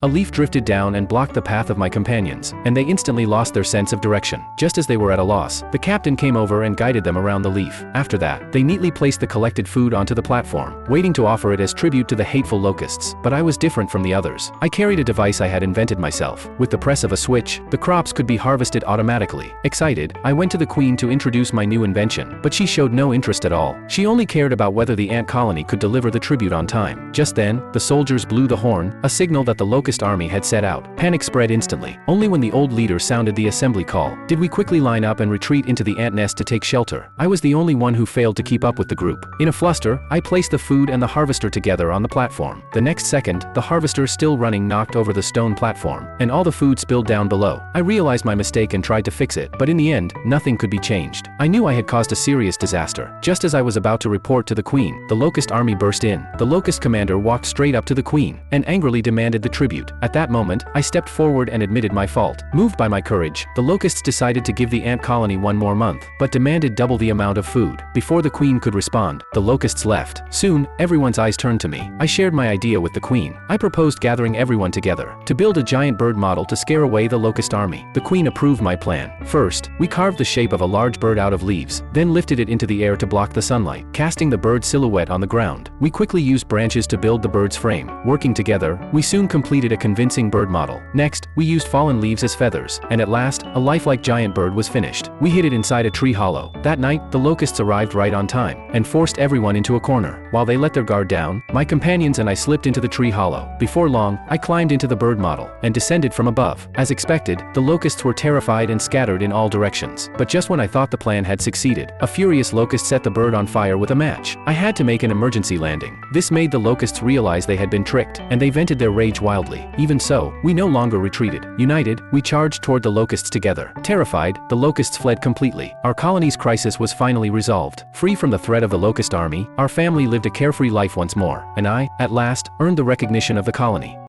A leaf drifted down and blocked the path of my companions, and they instantly lost their sense of direction. Just as they were at a loss, the captain came over and guided them around the leaf. After that, they neatly placed the collected food onto the platform, waiting to offer it as tribute to the hateful locusts. But I was different from the others. I carried a device I had invented myself. With the press of a switch, the crops could be harvested automatically. Excited, I went to the queen to introduce my new invention, but she showed no interest at all. She only cared about whether the ant colony could deliver the tribute on time. Just then, the soldiers blew the horn, a signal that the locust army had set out. Panic spread instantly. Only when the old leader sounded the assembly call did we quickly line up and retreat into the ant nest to take shelter. I was the only one who failed to keep up with the group. In a fluster, I placed the food and the harvester together on the platform. The next second, the harvester still running knocked over the stone platform, and all the food spilled down below. I realized my mistake and tried to fix it, but in the end, nothing could be changed. I knew I had caused a serious disaster. Just as I was about to report to the queen, the locust army burst in. The locust commander walked straight up to the queen and angrily demanded the tribute. At that moment, I stepped forward and admitted my fault. Moved by my courage, the locusts decided to give the ant colony one more month, but demanded double the amount of food. Before the queen could respond, the locusts left. Soon, everyone's eyes turned to me. I shared my idea with the queen. I proposed gathering everyone together to build a giant bird model to scare away the locust army. The queen approved my plan. First, we carved the shape of a large bird out of leaves, then lifted it into the air to block the sunlight, casting the bird's silhouette on the ground. We quickly used branches to build the bird's frame. Working together, we soon completed a convincing bird model. Next, we used fallen leaves as feathers, and at last, a lifelike giant bird was finished. We hid it inside a tree hollow. That night, the locusts arrived right on time, and forced everyone into a corner. While they let their guard down, my companions and I slipped into the tree hollow. Before long, I climbed into the bird model, and descended from above. As expected, the locusts were terrified and scattered in all directions. But just when I thought the plan had succeeded, a furious locust set the bird on fire with a match. I had to make an emergency landing. This made the locusts realize they had been tricked, and they vented their rage wildly. Even so, we no longer retreated. United, we charged toward the locusts together. Terrified, the locusts fled completely. Our colony's crisis was finally resolved. Free from the threat of the locust army, our family lived a carefree life once more, and I, at last, earned the recognition of the colony.